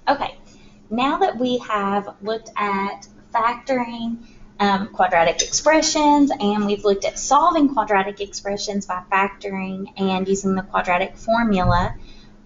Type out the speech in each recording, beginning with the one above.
Okay, now that we have looked at factoring quadratic expressions, and we've looked at solving quadratic expressions by factoring and using the quadratic formula,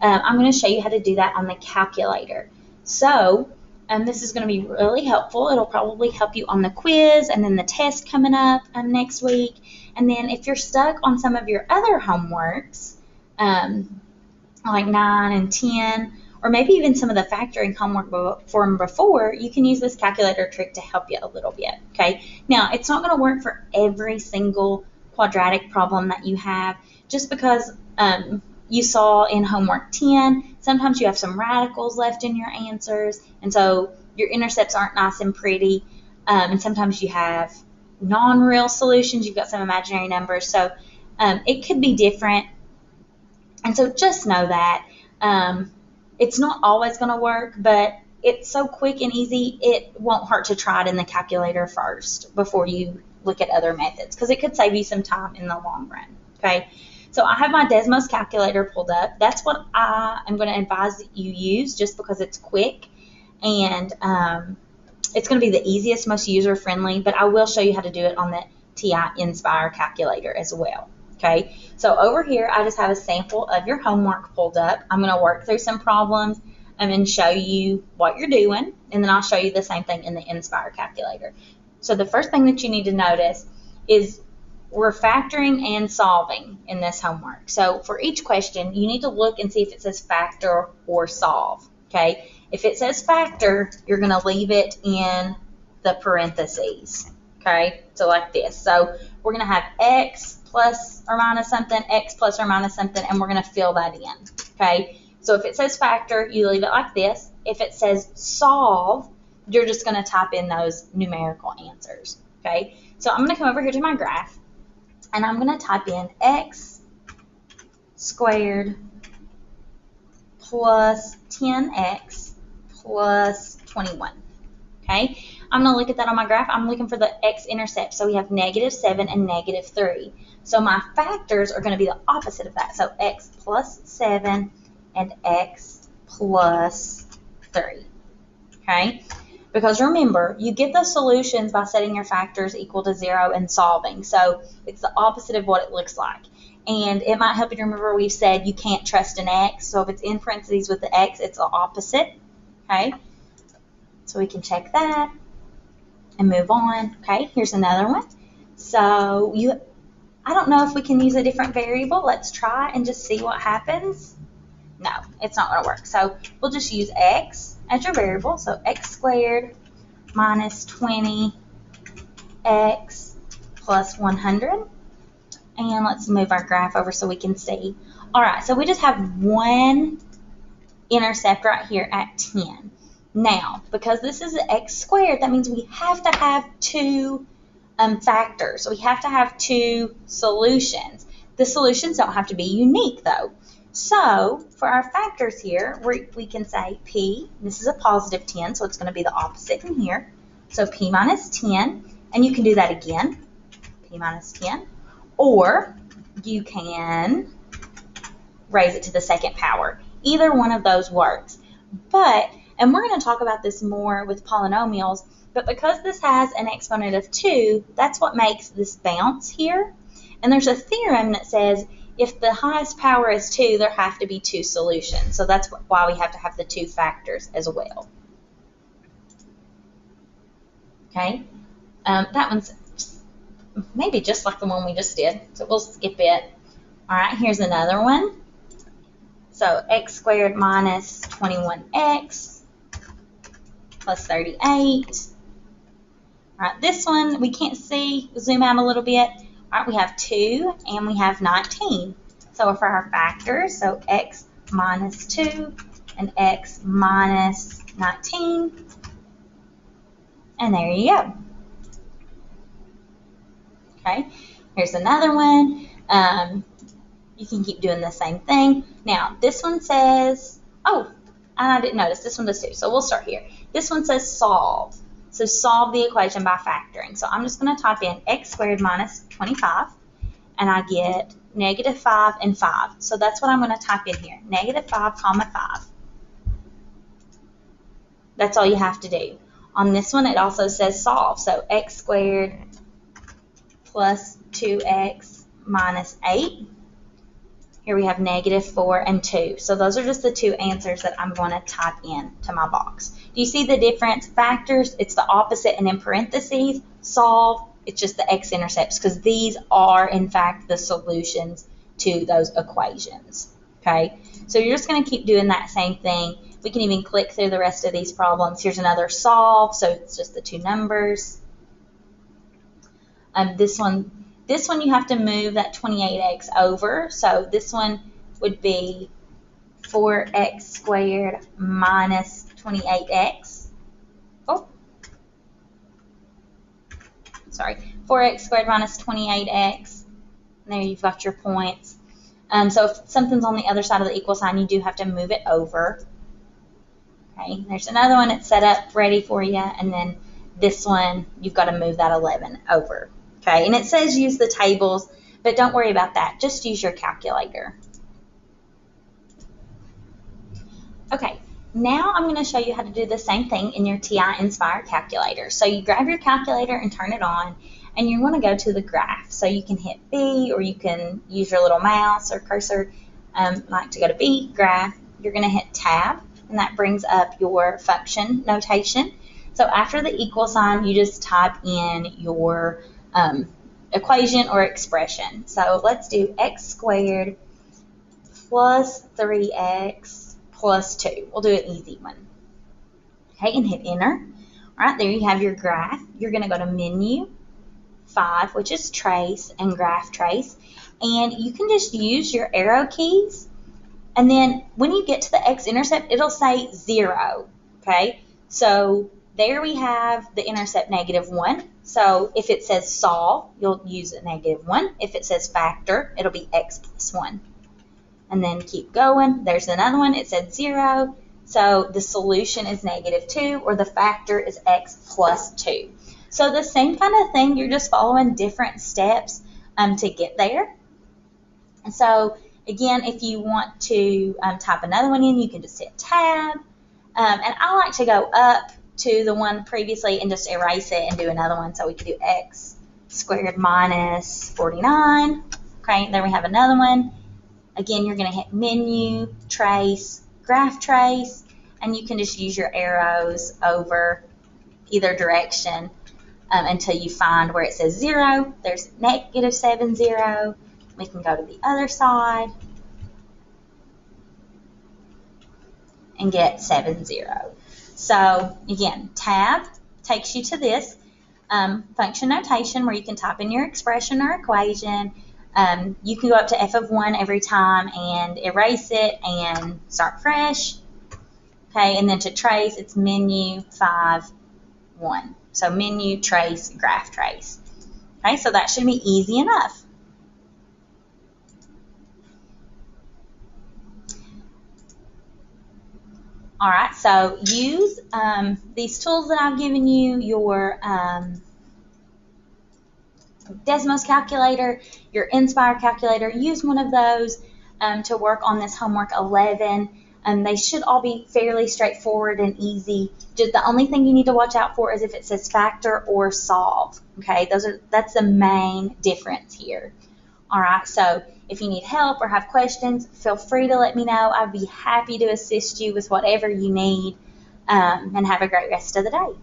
I'm going to show you how to do that on the calculator. So this is going to be really helpful. It'll probably help you on the quiz and then the test coming up next week. And then if you're stuck on some of your other homeworks, like 9 and 10, or maybe even some of the factoring homework from before, you can use this calculator trick to help you a little bit, okay? Now, it's not going to work for every single quadratic problem that you have, just because you saw in homework 10, sometimes you have some radicals left in your answers, and so your intercepts aren't nice and pretty, and sometimes you have non-real solutions, you've got some imaginary numbers, so it could be different, and so just know that. It's not always going to work, but it's so quick and easy, it won't hurt to try it in the calculator first before you look at other methods, because it could save you some time in the long run, okay? So I have my Desmos calculator pulled up. That's what I am going to advise that you use, just because it's quick, and it's going to be the easiest, most user-friendly, but I will show you how to do it on the TI Inspire calculator as well. Okay, so over here, I just have a sample of your homework pulled up. I'm going to work through some problems and show you what you're doing, and then I'll show you the same thing in the Inspire calculator. So the first thing that you need to notice is we're factoring and solving in this homework. So for each question, you need to look and see if it says factor or solve. Okay, if it says factor, you're going to leave it in the parentheses. Okay, so like this. So we're going to have x plus or minus something, x plus or minus something, and we're going to fill that in, okay? So if it says factor, you leave it like this. If it says solve, you're just going to type in those numerical answers, okay? So I'm going to come over here to my graph, and I'm going to type in x squared plus 10x plus 21, okay? I'm going to look at that on my graph. I'm looking for the x-intercept. So we have -7 and -3. So my factors are going to be the opposite of that. So x plus 7 and x plus 3. Okay? Because remember, you get the solutions by setting your factors equal to 0 and solving. So it's the opposite of what it looks like. And it might help you to remember we've said you can't trust an x. So if it's in parentheses with the x, it's the opposite. Okay? So we can check that and move on. Okay, here's another one. So I don't know if we can use a different variable. Let's try and just see what happens. No, it's not going to work. So we'll just use x as your variable. So x squared minus 20x plus 100. And let's move our graph over so we can see. All right, so we just have one intercept right here at 10. Now, because this is x squared, that means we have to have two factors. So we have to have two solutions. The solutions don't have to be unique, though. So for our factors here, we can say p, this is a positive 10, so it's going to be the opposite in here. So p minus 10, and you can do that again, p minus 10. Or you can raise it to the second power. Either one of those works. And we're going to talk about this more with polynomials, but because this has an exponent of 2, that's what makes this bounce here. And there's a theorem that says if the highest power is 2, there have to be two solutions. So that's why we have to have the two factors as well. Okay, that one's maybe just like the one we just did, so we'll skip it. All right, here's another one. So x squared minus 21x plus 38. All right, this one we can't see. We'll zoom out a little bit. All right, we have 2 and we have 19. So for our factors, so x minus 2 and x minus 19. And there you go. Okay, here's another one. You can keep doing the same thing. Now, this one says, oh, I didn't notice, this one does too, so we'll start here. This one says solve. So solve the equation by factoring. So I'm just going to type in x squared minus 25, and I get -5 and 5. So that's what I'm going to type in here, -5, 5. That's all you have to do. On this one, it also says solve. So x squared plus 2x minus 8. Here we have negative 4 and 2. So those are just the two answers that I'm going to type in to my box. Do you see the difference? Factors, it's the opposite, and in parentheses, solve, it's just the x-intercepts, because these are, in fact, the solutions to those equations. Okay, so you're just going to keep doing that same thing. We can even click through the rest of these problems. Here's another solve, so it's just the two numbers. This one you have to move that 28x over, so this one would be 4x squared minus 28x. Oh, sorry, 4x squared minus 28x. There you've got your points. So if something's on the other side of the equal sign, you do have to move it over. Okay, there's another one that's set up ready for you, and then this one, you've got to move that 11 over. Okay, and it says use the tables, but don't worry about that. Just use your calculator. Okay, now I'm going to show you how to do the same thing in your TI Inspire calculator. So you grab your calculator and turn it on, and you want to go to the graph. So you can hit B, or you can use your little mouse or cursor. I like to go to B, graph. You're going to hit tab, and that brings up your function notation. So after the equal sign, you just type in your equation or expression. So let's do x squared plus 3x plus 2. We'll do an easy one. Okay, and hit enter. All right, there you have your graph. You're going to go to menu 5, which is trace and graph trace, and you can just use your arrow keys, and then when you get to the x-intercept, it'll say 0. Okay, so there we have the intercept -1. So if it says solve, you'll use a -1. If it says factor, it'll be x plus 1. And then keep going. There's another one. It said 0. So the solution is -2, or the factor is x plus 2. So the same kind of thing, you're just following different steps to get there. And so again, if you want to type another one in, you can just hit tab. And I like to go up to the one previously and just erase it and do another one. So we could do x squared minus 49. Okay, then we have another one. Again, you're going to hit menu, trace, graph trace, and you can just use your arrows over either direction until you find where it says 0. There's -7, 0. We can go to the other side and get 7, 0. So again, tab takes you to this function notation where you can type in your expression or equation. You can go up to f of 1 every time and erase it and start fresh. Okay, and then to trace, it's menu 5, 1. So menu, trace, graph trace. Okay, so that should be easy enough. All right, so use these tools that I've given you, your Desmos calculator, your Inspire calculator. Use one of those to work on this homework 11. They should all be fairly straightforward and easy. Just the only thing you need to watch out for is if it says factor or solve. Okay, that's the main difference here. All right, so if you need help or have questions, feel free to let me know. I'd be happy to assist you with whatever you need, and have a great rest of the day.